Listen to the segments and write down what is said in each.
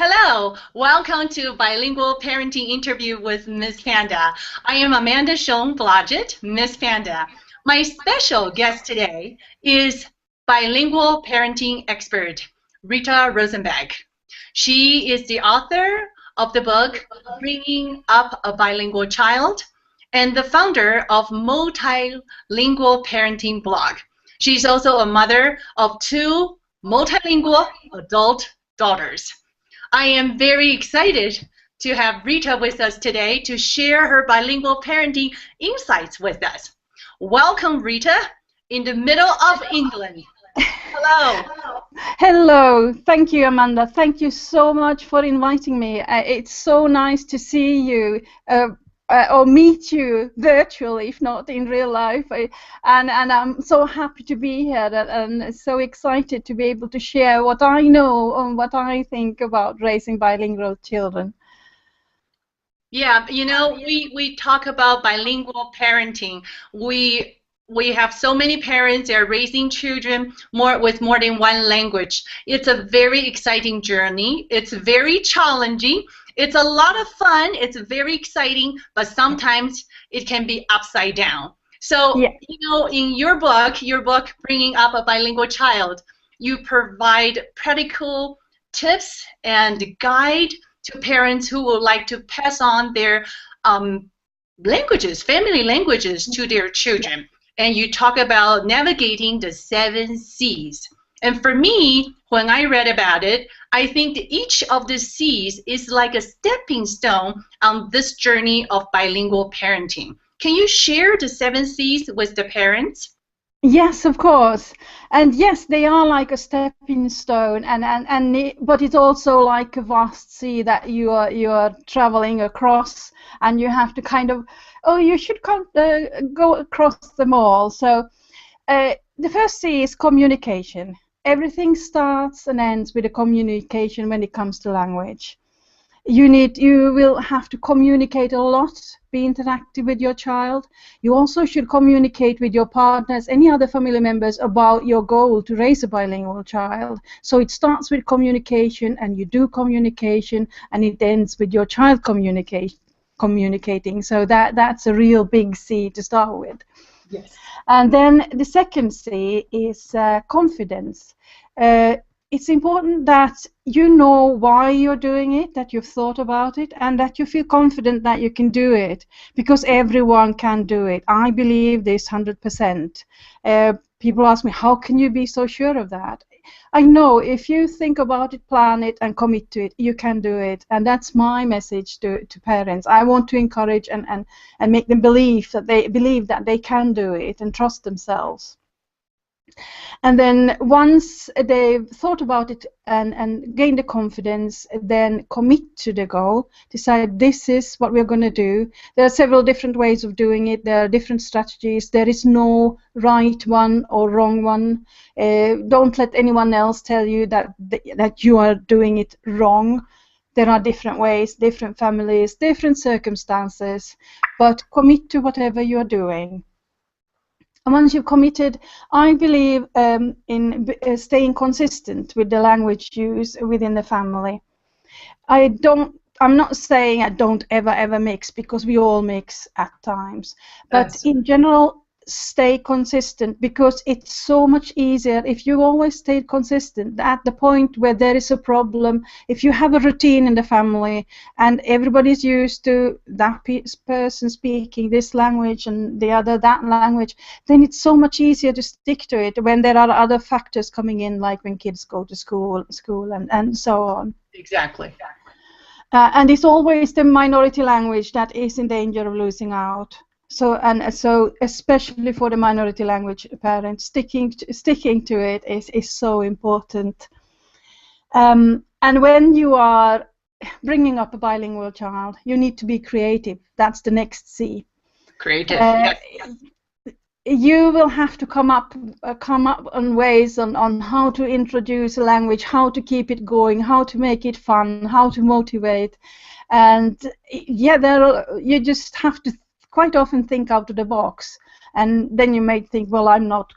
Hello, welcome to Bilingual Parenting Interview with Miss Panda. I am Amanda Miss Panda. My special guest today is bilingual parenting expert, Rita Rosenback. She is the author of the book, Bringing Up a Bilingual Child, and the founder of Multilingual Parenting blog. She's also a mother of two multilingual adult daughters. I am very excited to have Rita with us today to share her bilingual parenting insights with us. Welcome, Rita, in the middle of England. Hello. Hello. Thank you, Amanda. Thank you so much for inviting me. It's so nice to see you or meet you virtually, if not in real life. And I'm so happy to be here and so excited to be able to share what I know and what I think about raising bilingual children. Yeah, you know, we talk about bilingual parenting. We have so many parents that are raising children with more than one language. It's a very exciting journey. It's very challenging. It's a lot of fun. It's very exciting, but sometimes it can be upside down. So, Yeah. you know, in your book, Bringing Up a Bilingual Child, you provide practical tips and guide to parents who would like to pass on their languages, family languages, to their children. And you talk about navigating the 7 C's. And for me, when I read about it, I think that each of the C's is like a stepping stone on this journey of bilingual parenting. Can you share the 7 C's with the parents? Yes, of course, and yes, they are like a stepping stone, but it's also like a vast sea that you are traveling across, and you have to kind of, you should go across them all. So the first C is communication. Everything starts and ends with a communication when it comes to language. You will have to communicate a lot, be interactive with your child. You also should communicate with your partners, any other family members, about your goal to raise a bilingual child. So it starts with communication, and you do communication, and it ends with your child communicating. So that's a real big C to start with. Yes. And then the second C is confidence. It's important that you know why you're doing it, that you've thought about it, and that you feel confident that you can do it, because everyone can do it. I believe this 100%. People ask me, how can you be so sure of that? I know if you think about it, plan it, and commit to it, you can do it. And that's my message to parents. I want to encourage and make them believe that they can do it and trust themselves. And then once they've thought about it and gained the confidence, then commit to the goal, decide this is what we're going to do. There are several different ways of doing it. There are different strategies. There is no right one or wrong one. Don't let anyone else tell you that you are doing it wrong. There are different ways, different families, different circumstances, but commit to whatever you're doing. And once you've committed, I believe in staying consistent with the language use within the family. I'm not saying I don't ever mix, because we all mix at times. But in general, stay consistent, because it's so much easier if you always stay consistent. At the point where there is a problem, if you have a routine in the family and everybody's used to that person speaking this language and the other that language, then it's so much easier to stick to it when there are other factors coming in, like when kids go to school and so on. Exactly. And it's always the minority language that is in danger of losing out. So especially for the minority language parents, sticking to it is so important. And when you are bringing up a bilingual child, you need to be creative. That's the next C. Creative. Yes. You will have to come up on ways on how to introduce a language, how to keep it going, how to make it fun, how to motivate, and yeah, you just have to quite often think out of the box, and then you may think, well, I'm not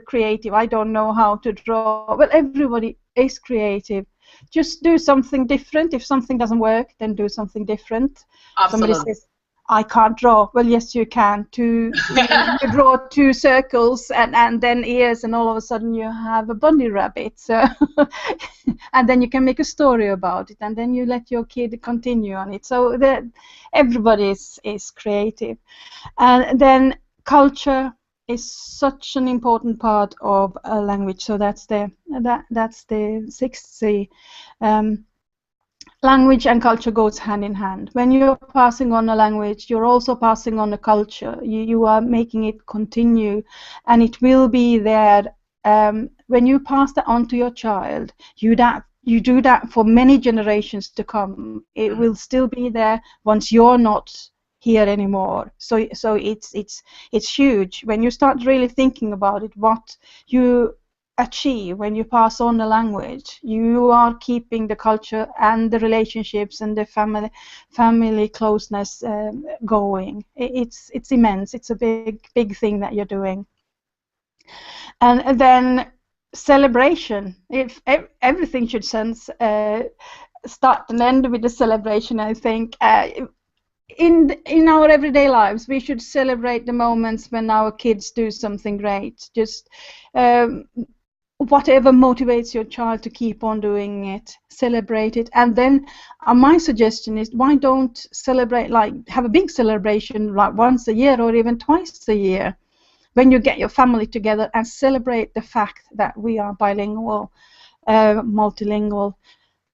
creative, I don't know how to draw. Well, everybody is creative. just do something different. If something doesn't work, then do something different. Absolutely. Somebody says, I can't draw. Well, yes, you can. You draw two circles and then ears, and all of a sudden you have a bunny rabbit. So, and then you can make a story about it, and then you let your kid continue on it. So that everybody is creative, and then culture is such an important part of a language. So that's the sixth C. Language and culture goes hand in hand. When you're passing on a language, you're also passing on a culture. You are making it continue, and it will be there. When you pass that on to your child, you do that for many generations to come. It will still be there once you're not here anymore. So it's huge when you start really thinking about it. What you achieve when you pass on the language, you are keeping the culture and the relationships and the family closeness going. It's immense. It's a big thing that you're doing. And then celebration. If everything should start and end with the celebration, I think. In our everyday lives, we should celebrate the moments when our kids do something great. Just whatever motivates your child to keep on doing it, celebrate it. And then my suggestion is, why don't celebrate, like have a big celebration like once a year or even twice a year, when you get your family together and celebrate the fact that we are bilingual, multilingual.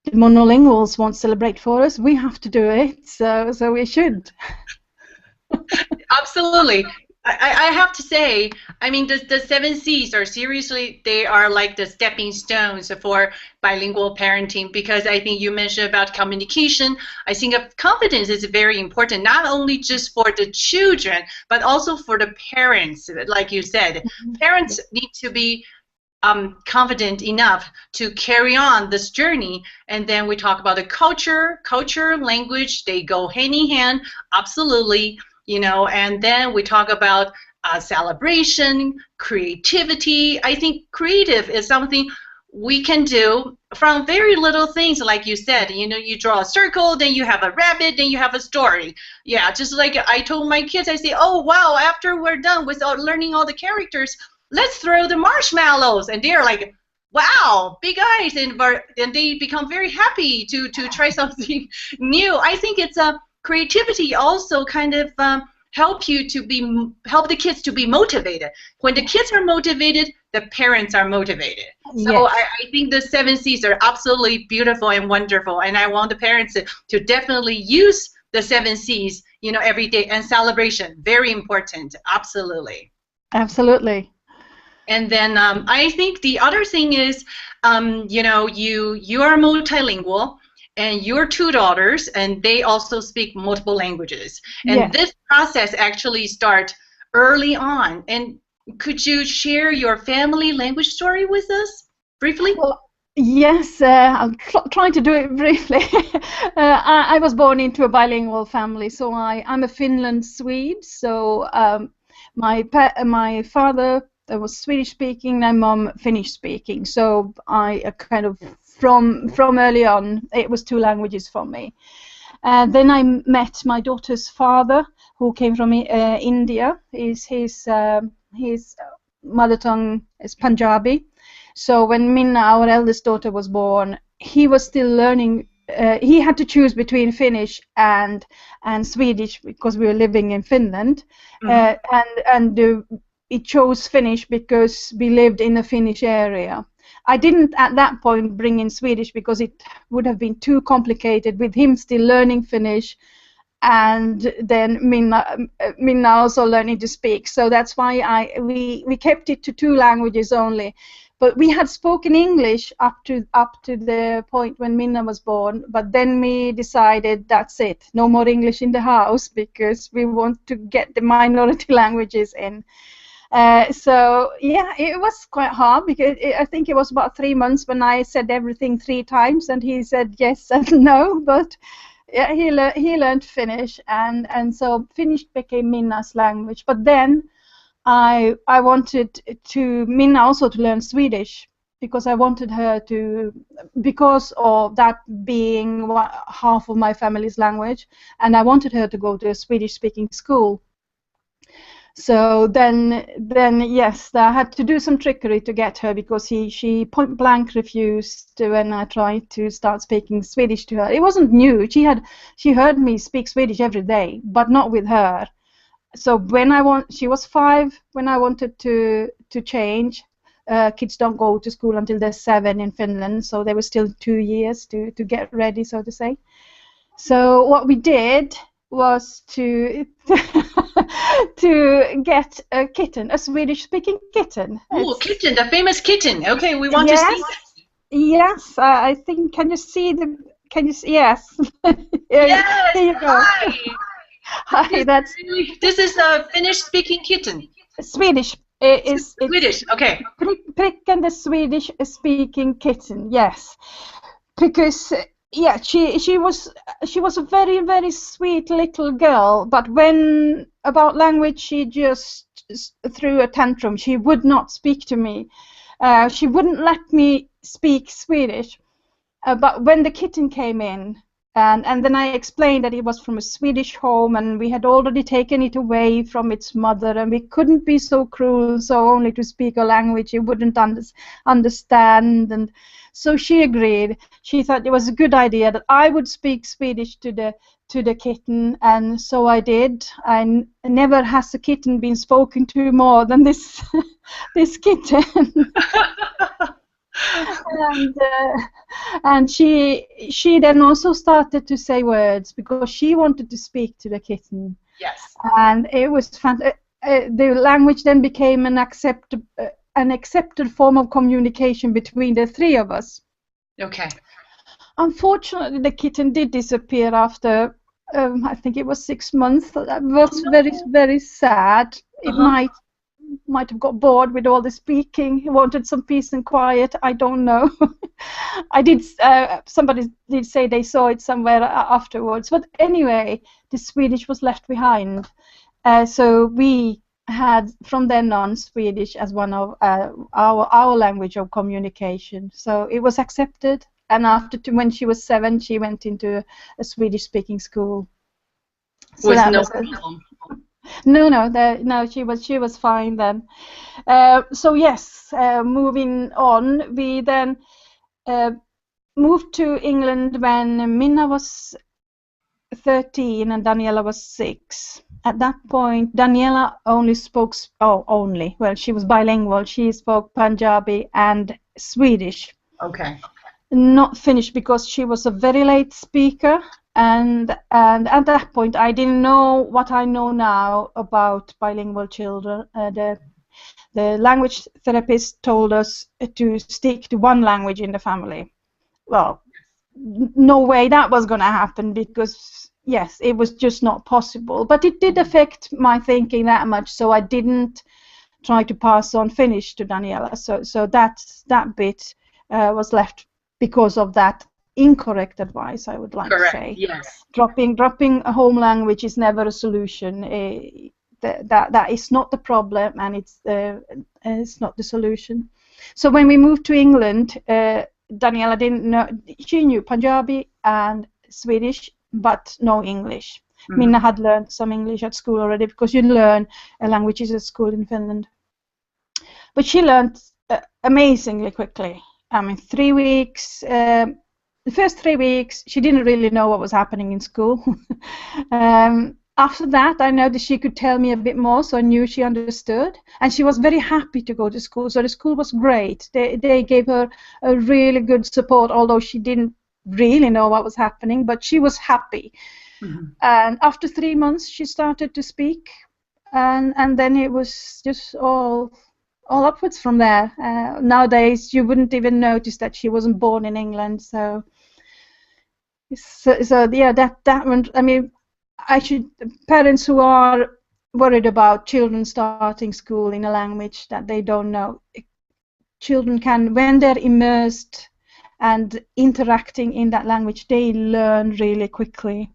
The monolinguals won't celebrate for us. We have to do it, so we should. Absolutely. I have to say, I mean, the 7 C's are seriously, they are like the stepping stones for bilingual parenting, because I think you mentioned about communication. I think confidence is very important, not only just for the children, but also for the parents. Like you said, parents need to be confident enough to carry on this journey. And then we talk about the culture, language, they go hand in hand, absolutely. You know, and then we talk about celebration, creativity. I think creative is something we can do from very little things, like you said. You know, you draw a circle, then you have a rabbit, then you have a story. Yeah, just like I told my kids, I say, oh wow, after we're done with learning all the characters, let's throw the marshmallows. And they're like, wow, big eyes, and they become very happy to try something new. I think it's a creativity also kind of help the kids to be motivated. When the kids are motivated, the parents are motivated. Yes. So I think the 7 C's are absolutely beautiful and wonderful, and I want the parents to definitely use the 7 C's, you know, every day. And celebration, very important, absolutely. Absolutely. And then I think the other thing is, you know, you are multilingual, and your 2 daughters, and they also speak multiple languages. And yes, this process actually starts early on. And could you share your family language story with us briefly? Well, yes, I'll try to do it briefly. I was born into a bilingual family, so I'm a Finland Swede. So my father was Swedish speaking, my mom Finnish speaking. So I kind of from early on, it was 2 languages for me. Then I met my daughter's father, who came from India. His mother tongue is Punjabi. So when Minna, our eldest daughter, was born, he was still learning. He had to choose between Finnish and Swedish, because we were living in Finland. He chose Finnish because we lived in a Finnish area. I didn't at that point bring in Swedish because it would have been too complicated with him still learning Finnish, and then Minna also learning to speak. So that's why we kept it to 2 languages only. But we had spoken English up to the point when Minna was born. But then we decided that's it, no more English in the house, because we want to get the minority languages in. So yeah, it was quite hard, because I think it was about 3 months when I said everything 3 times, and he said yes and no. But yeah, he learned Finnish, and so Finnish became Minna's language. But then I wanted Minna also to learn Swedish, because I wanted her to, because of that being half of my family's language, and I wanted her to go to a Swedish-speaking school. So then yes, I had to do some trickery to get her, because she point blank refused when I tried to start speaking Swedish to her. It wasn't new. She heard me speak Swedish every day, but not with her. So she was 5 when I wanted to change. Kids don't go to school until they're 7 in Finland, so there were still 2 years to get ready, so to say. So what we did was to to get a kitten, a Swedish-speaking kitten. Oh, kitten, the famous kitten. Okay, we want to see. Yes, I think. Can you see the? Can you see? Yes. Yes. Here you go. Hi. Hi. This is a Finnish-speaking kitten. Swedish. It's Swedish. Okay. Pricken, the Swedish-speaking kitten. Yes, because yeah, she was a very, very sweet little girl, but when about language, she just threw a tantrum. She would not speak to me. She wouldn't let me speak Swedish. But when the kitten came in, and then I explained that it was from a Swedish home, and we had already taken it away from its mother, and we couldn't be so cruel, so only to speak a language it wouldn't understand. And so she agreed. She thought it was a good idea that I would speak Swedish to the kitten, and so I did. Never has a kitten been spoken to more than this this kitten. And she then also started to say words, because she wanted to speak to the kitten. Yes. And it was the language then became an accepted form of communication between the 3 of us. Okay. Unfortunately, the kitten did disappear after I think it was 6 months. That was very, very sad. It might have got bored with all the speaking. He wanted some peace and quiet. I don't know. Somebody did say they saw it somewhere afterwards. But anyway, the Swedish was left behind. So we had from then on Swedish as one of our language of communication. So it was accepted. And when she was 7, she went into a Swedish-speaking school. So was no problem. No, she was fine then. So yes, moving on, we then moved to England when Minna was 13 and Daniela was 6. At that point, Daniela she was bilingual. She spoke Punjabi and Swedish. Okay. Not Finnish, because she was a very late speaker. And at that point, I didn't know what I know now about bilingual children. The language therapist told us to stick to one language in the family. Well, no way that was going to happen, because yes, it was just not possible. But it did affect my thinking that much, so I didn't try to pass on Finnish to Daniela. So that bit was left because of that incorrect advice, I would like to say. Yes. Dropping a home language is never a solution. That is not the problem, and it's not the solution. So when we moved to England, Daniela didn't know. She knew Punjabi and Swedish, but no English. Minna had learned some English at school already, because you learn languages at school in Finland. But she learned amazingly quickly. I mean, 3 weeks. The first 3 weeks, she didn't really know what was happening in school. After that, I noticed she could tell me a bit more, so I knew she understood. And she was very happy to go to school, so the school was great. They gave her a really good support, although she didn't really know what was happening, but she was happy. And after 3 months, she started to speak, and then it was just all upwards from there. Nowadays, you wouldn't even notice that she wasn't born in England. So yeah, that one. I mean, parents who are worried about children starting school in a language that they don't know, children can, when they're immersed and interacting in that language, they learn really quickly.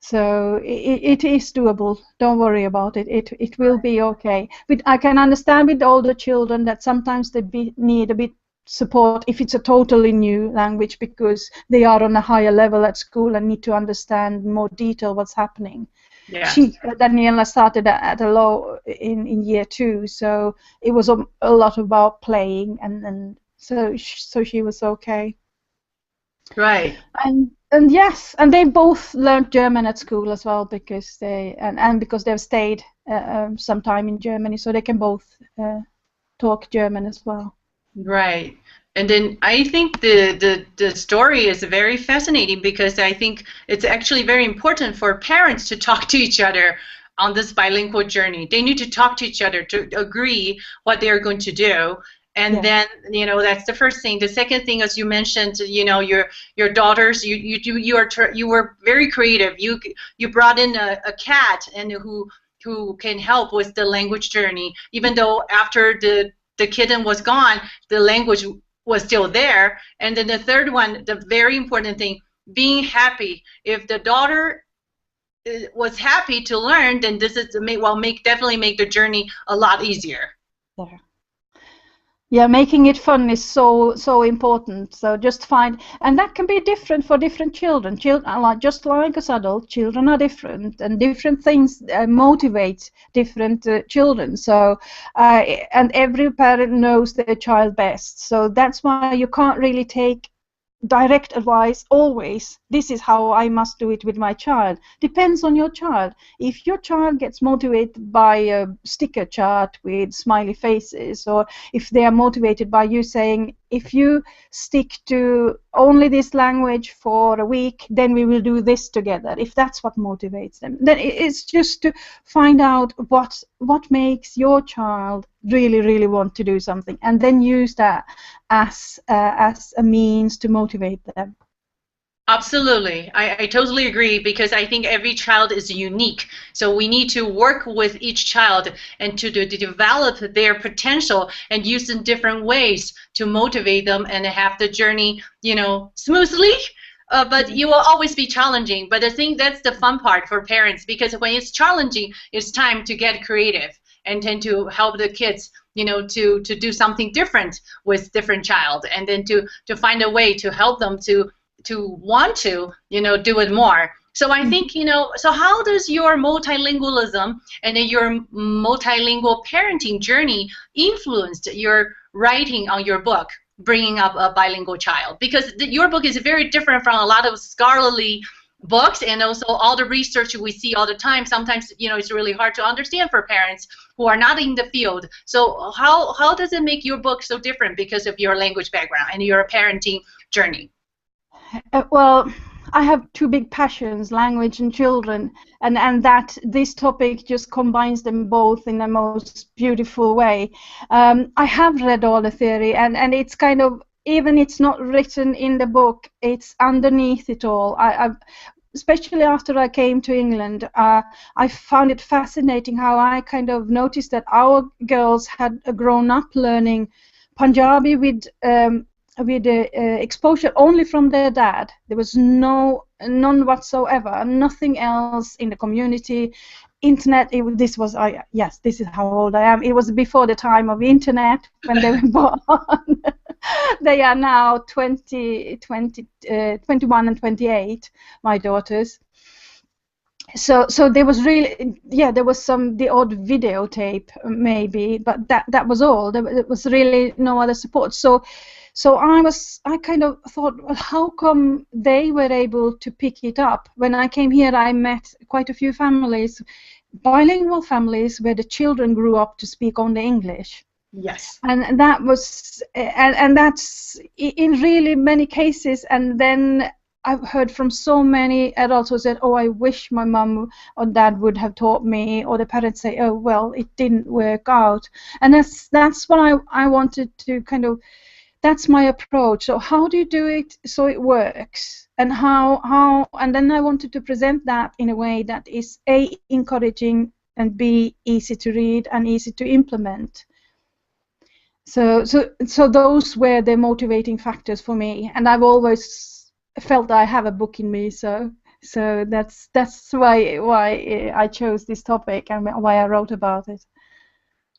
So it is doable. Don't worry about it. It will be okay. But I can understand with older children that sometimes they need a bit support if it's a totally new language, because they are on a higher level at school and need to understand in more detail what's happening. Yeah. Daniela started at a low in year 2, so it was a lot about playing, and so she was okay. Right. And yes, and they both learned German at school as well, because because they've stayed some time in Germany, so they can both talk German as well. Right. And then I think the story is very fascinating, because I think it's actually very important for parents to talk to each other on this bilingual journey. They need to talk to each other to agree what they're going to do. And then, you know, that's the first thing. The second thing, as you mentioned, you know, your daughters, you were very creative. You brought in a cat and who can help with the language journey, even though after the kitten was gone, the language was still there. And then the third one, the very important thing, being happy. If the daughter was happy to learn, then this is definitely make the journey a lot easier. Yeah, making it fun is so important. So just and that can be different for different children. Just like as adults, children are different, and different things motivate different children. So and every parent knows their child best. So that's why you can't really take direct advice always. This is how I must do it with my child. Depends on your child. If your child gets motivated by a sticker chart with smiley faces, or if they are motivated by you saying, if you stick to only this language for a week, then we will do this together. If that's what motivates them, then it's just to find out what makes your child really want to do something, and then use that as a means to motivate them. Absolutely. I totally agree, because I think every child is unique. So we need to work with each child and to develop their potential and use in different ways to motivate them and have the journey, you know, smoothly. But you will always be challenging. But I think that's the fun part for parents, because when it's challenging, it's time to get creative and then to help the kids, you know, to do something different with different child, and then to find a way to help them to want to, you know, do it more. So I think, you know, so how does your multilingualism and your multilingual parenting journey influenced your writing on your book, Bringing Up a Bilingual Child? Because your book is very different from a lot of scholarly books, and also all the research we see all the time. Sometimes, you know, it's really hard to understand for parents who are not in the field. So how does it make your book so different because of your language background and your parenting journey? Well, I have two big passions, language and children, and that this topic just combines them both in the most beautiful way. I have read all the theory, and it's kind of, even it's not written in the book, it's underneath it all. Especially after I came to England, I found it fascinating how I kind of noticed that our girls had grown up learning Punjabi with exposure only from their dad. There was none whatsoever, nothing else in the community. Internet, this is how old I am. It was before the time of internet when they were born. They are now 21 and 28, my daughters. So there was really, there was the odd videotape maybe, but that was all. There was really no other support. So I kind of thought, well, how come they were able to pick it up? When I came here, I met quite a few families, bilingual families, where the children grew up to speak only English. Yes. And that was, and that's in really many cases. And then I've heard from so many adults who said, oh, I wish my mum or dad would have taught me, or the parents say, oh, well, it didn't work out. And that's what I wanted to kind of, that's my approach. So how do you do it so it works? And and then I wanted to present that in a way that is A, encouraging, and B, easy to read and easy to implement. So those were the motivating factors for me, and I've always felt I have a book in me. So that's why I chose this topic and why I wrote about it.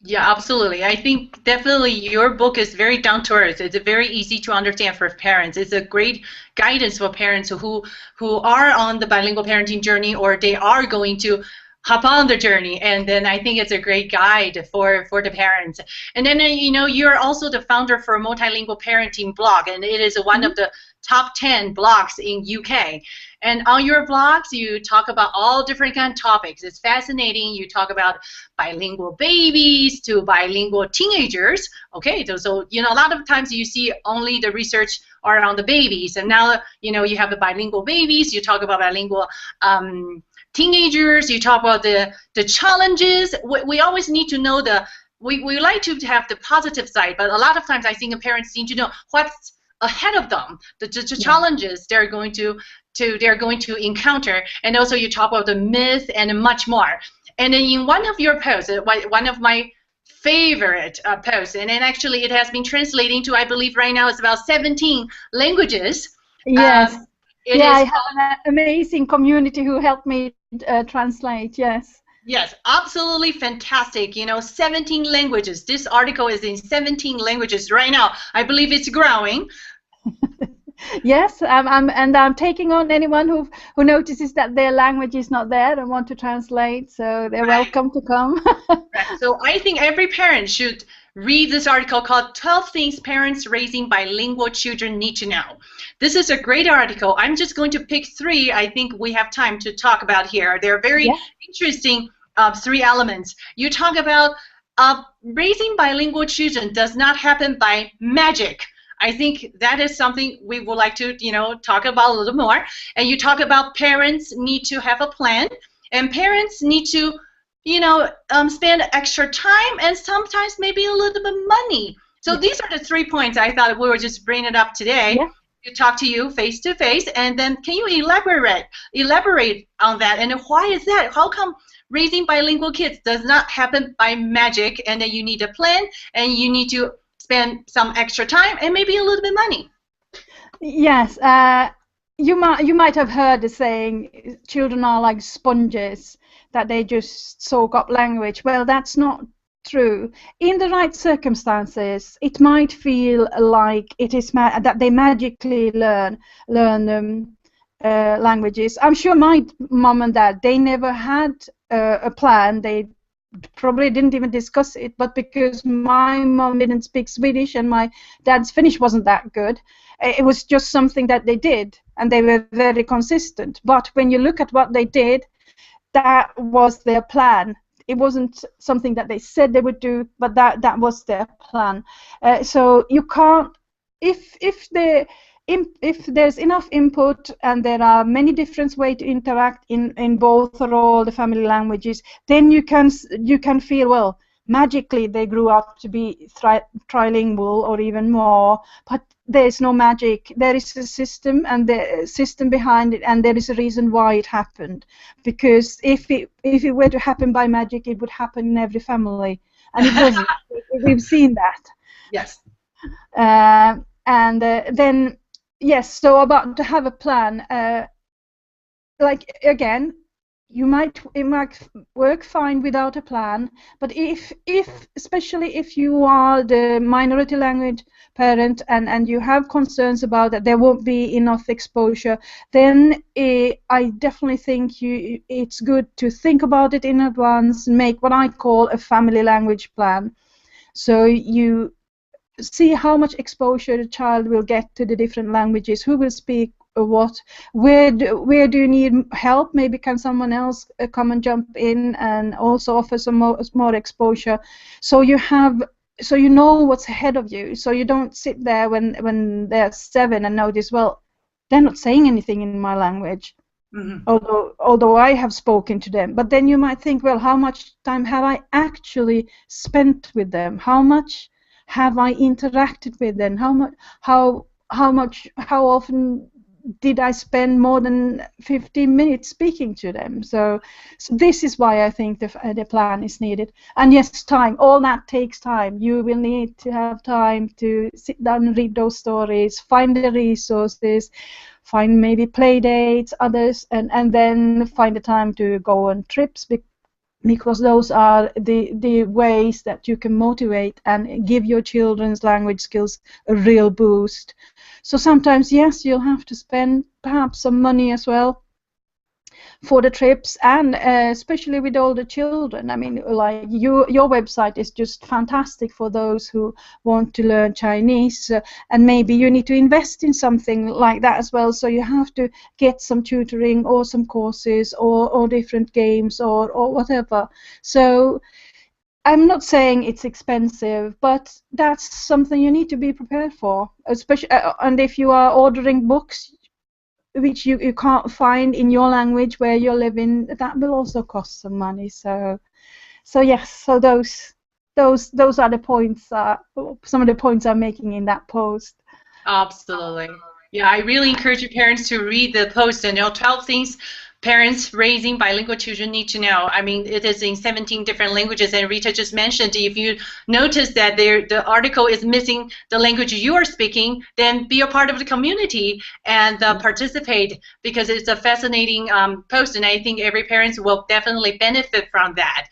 Yeah, absolutely. I think definitely your book is very down to earth. It's very easy to understand for parents. It's a great guidance for parents who are on the bilingual parenting journey or they are going to hop on the journey. And then I think it's a great guide for the parents. And then you're also the founder for Multilingual Parenting blog, and it is one of the top 10 blogs in UK. And on your blogs, you talk about all different kind of topics. It's fascinating. You talk about bilingual babies to bilingual teenagers. Okay, so a lot of times you see only the research around the babies, and now you have the bilingual babies. You talk about bilingual teenagers. You talk about the challenges. We always need to know we like to have the positive side, but a lot of times I think parents need to know what's ahead of them, the challenges they're going to encounter, and also you talk about the myth and much more. And then in one of your posts, one of my favorite posts, and then actually it has been translating to, I believe right now it's about 17 languages. Yes. It yeah, is I have an amazing community who helped me translate. Yes. Yes, absolutely fantastic. 17 languages. This article is in 17 languages right now. I believe it's growing. Yes, I'm taking on anyone who notices that their language is not there and want to translate. So they're welcome to come. Right. So I think every parent should read this article called 12 Things Parents Raising Bilingual Children Need to Know. This is a great article. I'm just going to pick 3 I think we have time to talk about here. They're very interesting 3 elements. You talk about raising bilingual children does not happen by magic. I think that is something we would like to, talk about a little more. And you talk about parents need to have a plan, and parents need to, spend extra time and sometimes maybe a little bit of money. So these are the 3 points I thought we were just bringing it up today. Yeah. To talk to you face to face, and then can you elaborate on that? And why is that? How come raising bilingual kids does not happen by magic, and then you need a plan and you need to spend some extra time and maybe a little bit of money? Yes, you might have heard the saying, children are like sponges, that they just soak up language. Well, that's not true. In the right circumstances, it might feel like it is that they magically learn languages. I'm sure my mom and dad, they never had a plan. They probably didn't even discuss it, but because my mom didn't speak Swedish and my dad's Finnish wasn't that good, it was just something that they did, and they were very consistent. But when you look at what they did, that was their plan. It wasn't something that they said they would do, but that was their plan. So you can't, if there's enough input and there are many different ways to interact in both or all the family languages, then you can feel, well, magically they grew up to be trilingual or even more. But there is no magic. There is a system, and the system behind it, and there is a reason why it happened. Because if it were to happen by magic, it would happen in every family, and it doesn't. We've seen that. Yes. And then yes, so about to have a plan. Like again, it might work fine without a plan, but especially if you are the minority language parent and you have concerns about that there won't be enough exposure, then I definitely think it's good to think about it in advance, make what I call a family language plan. So you see how much exposure the child will get to the different languages, who will speak what, where do you need help? Maybe can someone else come and jump in and also offer some more exposure, so you know what's ahead of you, so you don't sit there when they're 7 and notice, well, they're not saying anything in my language. Mm-hmm. Although I have spoken to them, but then you might think, well, how much time have I actually spent with them? How much have I interacted with them? How often did I spend more than 15 minutes speaking to them? So this is why I think the plan is needed. And yes, time. All that takes time. You will need to have time to sit down and read those stories, find the resources, find maybe play dates, others, and then find the time to go on trips. because those are the ways that you can motivate and give your children's language skills a real boost. So sometimes, yes, you'll have to spend perhaps some money as well for the trips, and especially with older children. I mean, like your website is just fantastic for those who want to learn Chinese, and maybe you need to invest in something like that as well. So you have to get some tutoring or some courses or different games or whatever. So I'm not saying it's expensive, but that's something you need to be prepared for, especially and if you are ordering books which you can't find in your language where you're living, that will also cost some money. So yes, so those are the points, some of the points I'm making in that post. Absolutely. Yeah, I really encourage your parents to read the post and 12 things parents raising bilingual children need to know. I mean, it is in 17 different languages, and Rita just mentioned if you notice that the article is missing the language you are speaking, then be a part of the community and participate, because it's a fascinating post, and I think every parent will definitely benefit from that.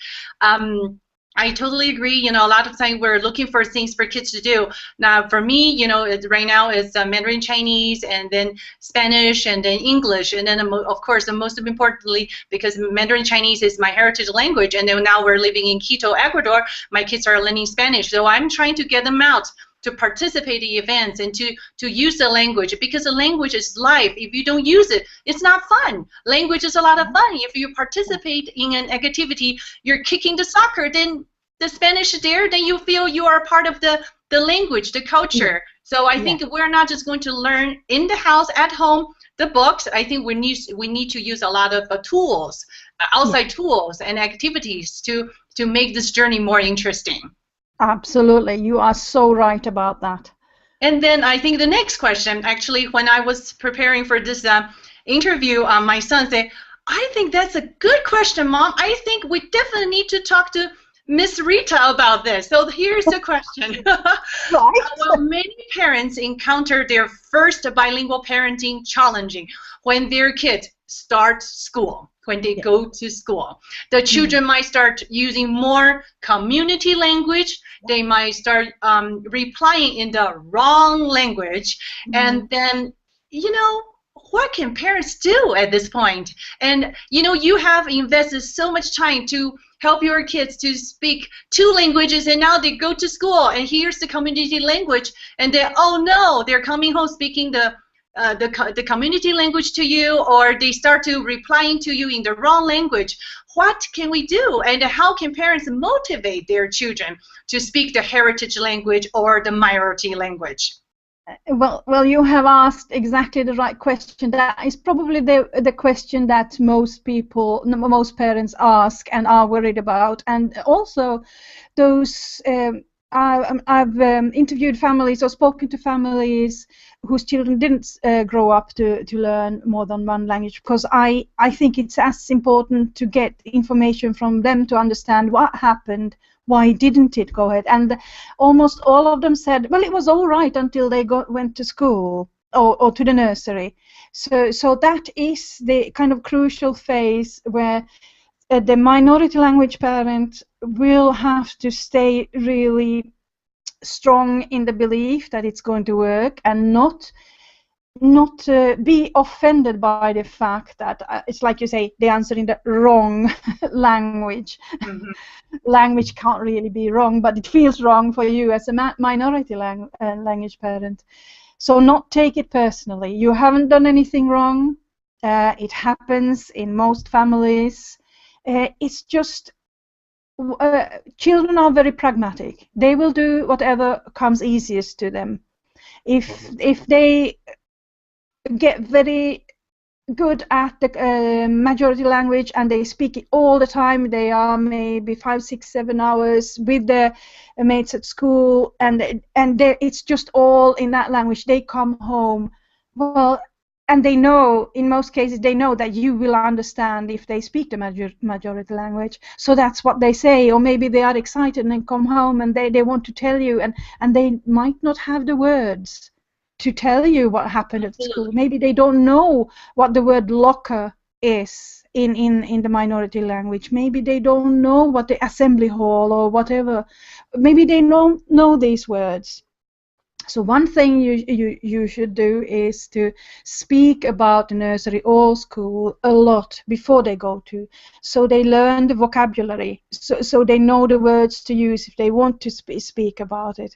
I totally agree. You know, a lot of times we're looking for things for kids to do. Now, for me, you know, right now it's Mandarin Chinese, and then Spanish, and then English, and then of course, and most importantly, because Mandarin Chinese is my heritage language, and then now we're living in Quito, Ecuador, my kids are learning Spanish. So I'm trying to get them out to participate in events and to use the language, because the language is life. If you don't use it, it's not fun. Language is a lot of fun. If you participate in an activity, you're kicking the soccer, then the Spanish is there, then you feel you are a part of the language, the culture. So I think we're not just going to learn in the house, at home, the books. I think we need to use a lot of tools, outside tools and activities to make this journey more interesting. Absolutely, you are so right about that. And then I think the next question, actually, when I was preparing for this interview, my son said, I think that's a good question, Mom. I think we definitely need to talk to Miss Rita about this. So here's the question. Well, many parents encounter their first bilingual parenting challenging when their kids start school, when they go to school. The children might start using more community language. They might start replying in the wrong language. And then, you know, what can parents do at this point? And, you know, you have invested so much time to help your kids to speak 2 languages, and now they go to school, and here's the community language, and they, oh no, they're coming home speaking the community language to you, or they start to replying to you in the wrong language. What can we do, and how can parents motivate their children to speak the heritage language or the minority language? Well, you have asked exactly the right question. That is probably the question that most parents ask and are worried about. And also, those I've interviewed families or spoken to families whose children didn't grow up to learn more than one language, because I think it's as important to get information from them to understand what happened. Why didn't it go ahead? And almost all of them said, well, it was all right until they went to school or to the nursery. So that is the kind of crucial phase where the minority language parent will have to stay really strong in the belief that it's going to work, and not be offended by the fact that it's like you say, they answer in the wrong language. Language can't really be wrong, but it feels wrong for you as a minority language parent. So not take it personally. You haven't done anything wrong. It happens in most families. It's just children are very pragmatic. They will do whatever comes easiest to them. If they get very good at the majority language and they speak it all the time, they are maybe 5, 6, 7 hours with their mates at school, and it's just all in that language. They come home, well, and they know, in most cases, they know that you will understand if they speak the majority language. So that's what they say, or maybe they are excited and then come home and they want to tell you, and they might not have the words to tell you what happened at school. Maybe they don't know what the word locker is in the minority language. Maybe they don't know what the assembly hall or whatever. Maybe they don't know these words. So one thing you should do is to speak about the nursery or school a lot before they go to, so they learn the vocabulary, so they know the words to use if they want to speak about it.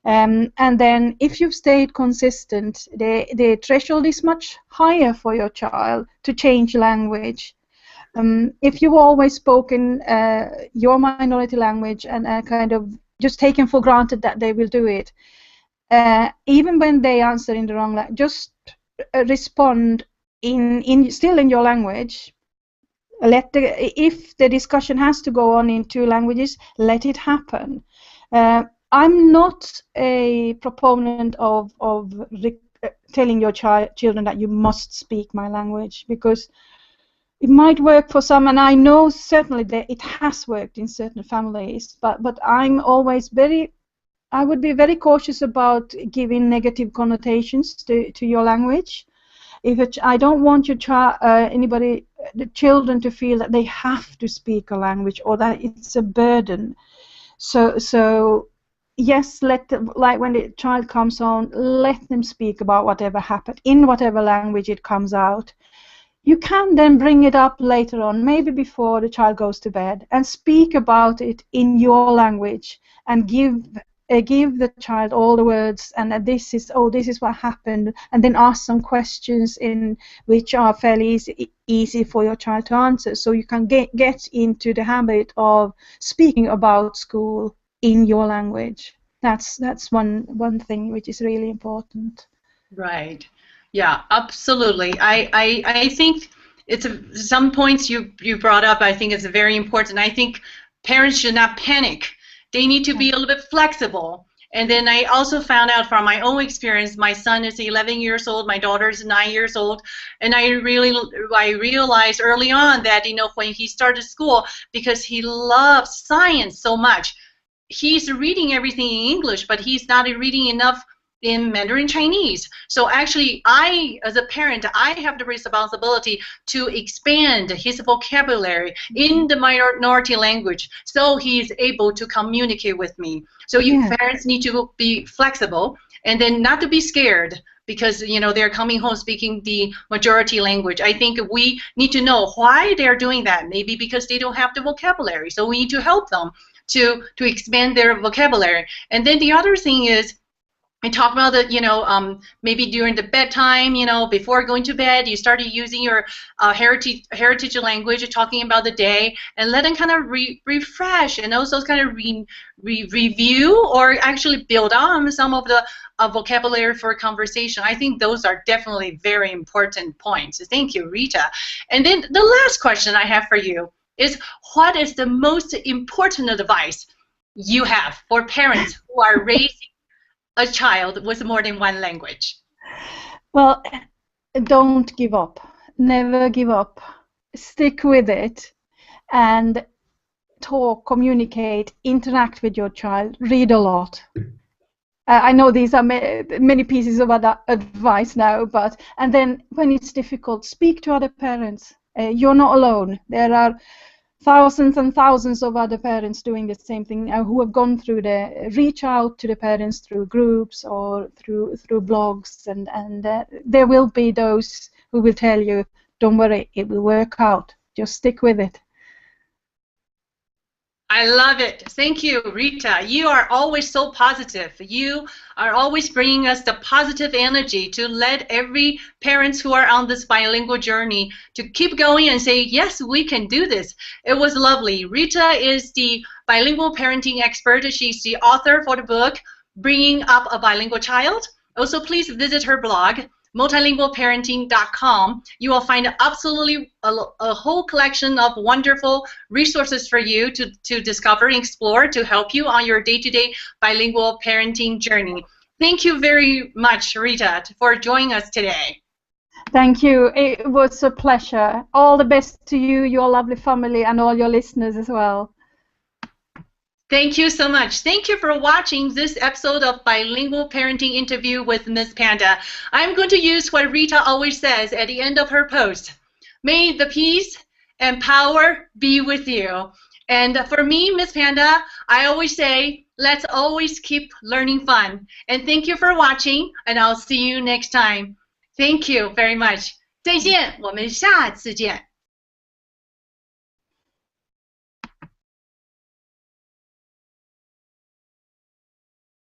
And then if you've stayed consistent, the threshold is much higher for your child to change language. If you've always spoken your minority language and kind of just taken for granted that they will do it, even when they answer in the wrong language, just respond still in your language. If the discussion has to go on in two languages, let it happen. I'm not a proponent of telling your children that you must speak my language, because it might work for some, and I know certainly that it has worked in certain families, but I'm always I would be very cautious about giving negative connotations to your language. I don't want the children to feel that they have to speak a language or that it's a burden. So yes, like when the child comes on, let them speak about whatever happened in whatever language it comes out. You can then bring it up later on, maybe before the child goes to bed, and speak about it in your language and give the child all the words, and this is what happened, and then ask some questions in which are fairly easy for your child to answer, so you can get into the habit of speaking about school in your language. That's one thing which is really important. Right. Yeah, absolutely. I think some points you brought up, I think is very important. I think parents should not panic. They need to be a little bit flexible. And then I also found out from my own experience, my son is 11 years old, my daughter is 9 years old, and I realized early on that, when he started school, because he loves science so much, he's reading everything in English, but he's not reading enough in Mandarin Chinese. So actually, as a parent, I have the responsibility to expand his vocabulary in the minority language, so he's able to communicate with me. So you parents need to be flexible, and then not to be scared, because they're coming home speaking the majority language. I think we need to know why they're doing that. Maybe because they don't have the vocabulary, so we need to help them to expand their vocabulary. And then the other thing is, I talk about that, maybe during the bedtime, before going to bed, you started using your heritage language, talking about the day, and let them kind of refresh, and also kind of review or actually build on some of the vocabulary for conversation. I think those are definitely very important points. Thank you, Rita. And then the last question I have for you is, what is the most important advice you have for parents who are raising a child with more than one language? Well, don't give up. Never give up. Stick with it and talk, communicate, interact with your child, read a lot. I know these are many pieces of advice now, and then when it's difficult, speak to other parents. You're not alone. There are thousands and thousands of other parents doing the same thing who have gone through reach out to the parents through groups or through blogs, and there will be those who will tell you, don't worry, it will work out. Just stick with it. I love it. Thank you, Rita. You are always so positive. You are always bringing us the positive energy to let every parents who are on this bilingual journey to keep going and say, yes, we can do this. It was lovely. Rita is the bilingual parenting expert. She's the author for the book, Bringing Up a Bilingual Child. Also, please visit her blog, multilingualparenting.com. You will find absolutely a whole collection of wonderful resources for you to discover and explore to help you on your day-to-day bilingual parenting journey. Thank you very much, Rita, for joining us today. Thank you. It was a pleasure. All the best to you, your lovely family, and all your listeners as well. Thank you so much. Thank you for watching this episode of Bilingual Parenting Interview with Miss Panda. I'm going to use what Rita always says at the end of her post. May the peace and power be with you. And for me, Miss Panda, I always say, let's always keep learning fun. And thank you for watching, and I'll see you next time. Thank you very much. 再见，我们下次见。